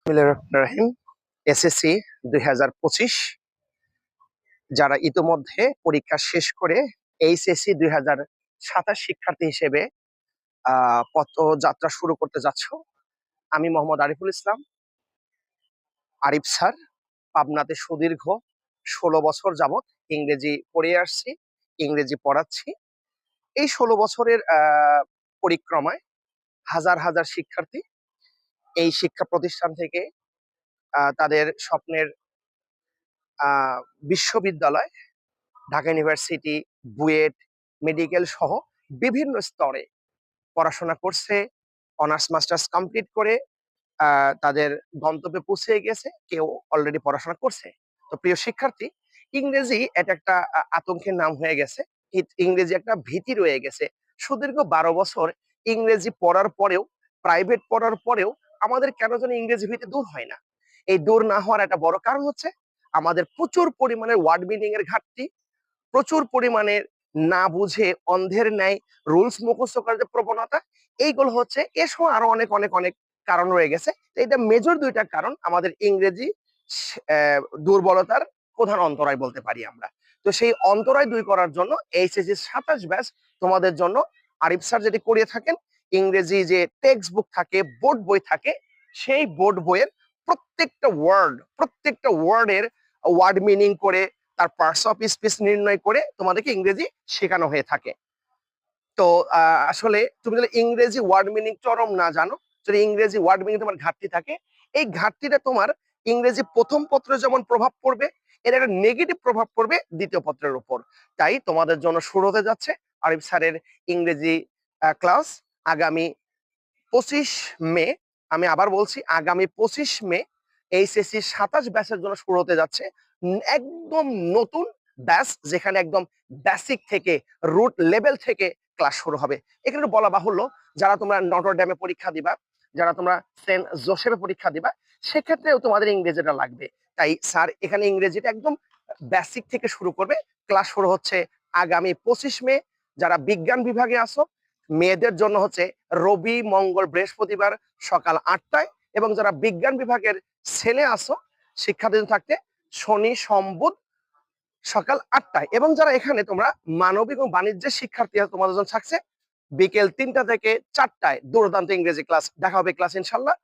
রহিম SSC 2025 যারা ইতোমধ্যে পরীক্ষা শেষ করে এইচএসসি 2027 শিক্ষার্থী হিসেবে পথযাত্রা শুরু করতে যাচ্ছ, আমি মোহাম্মদ আরিফুল ইসলাম। আরিফ স্যার পাবনাতে সুদীর্ঘ 16 বছর যাবৎ ইংরেজি পড়িয়ে আসছি, ইংরেজি পড়াচ্ছি। এই 16 বছরের পরিক্রমায় হাজার হাজার শিক্ষার্থী এই শিক্ষা প্রতিষ্ঠান থেকে তাদের স্বপ্নের বিশ্ববিদ্যালয়, ঢাকা ইউনিভার্সিটি, বুয়েট, মেডিকেল সহ বিভিন্ন স্তরে পড়াশোনা করছে। অনার্স মাস্টার্স কমপ্লিট করে তাদের গন্তব্যে পৌঁছে গেছে, কেউ অলরেডি পড়াশোনা করছে। তো প্রিয় শিক্ষার্থী, ইংরেজি এটা একটা আতঙ্কের নাম হয়ে গেছে, ইংরেজি একটা ভীতি রয়ে গেছে। সুদীর্ঘ 12 বছর ইংরেজি পড়ার পরেও, প্রাইভেট পড়ার পরেও আমাদের কেন যেন ইংরেজি ভীতি দূর হয় না। এই দূর না হওয়ার একটা বড় কারণ হচ্ছে আমাদের প্রচুর পরিমাণের ওয়ার্ড মিনিং এর ঘাটতি, প্রচুর পরিমাণে না বুঝে অন্ধের ন্যায় রুলস মুখস্থ করার যে প্রবণতা, এইগুলো হচ্ছে এসব আরো অনেক অনেক অনেক কারণ রয়ে গেছে। এটা মেজর দুইটা কারণ আমাদের ইংরেজি দুর্বলতার প্রধান অন্তরায় বলতে পারি আমরা। তো সেই অন্তরায় দূর করার জন্য এইচএসসি 27 ব্যাচ তোমাদের জন্য আরিফ স্যার যেটি করিয়ে থাকেন, ইংরেজি যে টেক্সট বুক থাকে, বোর্ড বই থাকে, সেই বোর্ড বইয়ের প্রত্যেকটা ওয়ার্ডের ওয়ার্ড মিনিং করে তার পার্টস অফ স্পিচ নির্ণয় করে তোমাদেরকে ইংরেজি শেখানো হয়ে থাকে। তো আসলে তুমি যদি ইংরেজি ওয়ার্ড মিনিং চরম না জানো, যদি ইংরেজি ওয়ার্ড মিনিং তোমার ঘাটতি থাকে, এই ঘাটতিটা তোমার ইংরেজি প্রথম পত্রে যেমন প্রভাব পড়বে, এর একটা নেগেটিভ প্রভাব পড়বে দ্বিতীয় পত্রের উপর। তাই তোমাদের জন্য শুরু হতে যাচ্ছে আরিফ স্যারের ইংরেজি ক্লাস আগামী 25 মে। আমি আবার বলছি, আগামী 25 মে এইচএসসি 27 ব্যাচের জন্য শুরু হতে যাচ্ছে একদম নতুন ব্যাচ, যেখানে একদম বেসিক থেকে, রুট লেভেল থেকে ক্লাস শুরু হবে। এখানে বলা বাহুল্য, যারা তোমরা নটর ডেমে পরীক্ষা দিবা, যারা তোমরা সেন্ট জোসেফে পরীক্ষা দিবা, সেক্ষেত্রেও তোমাদের ইংরেজিটা লাগবে। তাই স্যার এখানে ইংরেজিটা একদম বেসিক থেকে শুরু করবে। ক্লাস শুরু হচ্ছে আগামী 25 মে। যারা বিজ্ঞান বিভাগে আসো, মেয়েদের জন্য হচ্ছে রবি, মঙ্গল, বৃহস্পতিবার সকাল 8টায়, এবং যারা বিজ্ঞান বিভাগের ছেলে আসো শিক্ষার্থী থাকতে শনি, সোম, বুধ সকাল 8টায়। এবং যারা এখানে তোমরা মানবিক এবং বাণিজ্যের শিক্ষার্থী তোমাদের জন্য থাকছে বিকেল 3টা থেকে 4টায় দুর্দান্ত ইংরেজি ক্লাস। দেখা হবে ক্লাস ইনশাল্লাহ।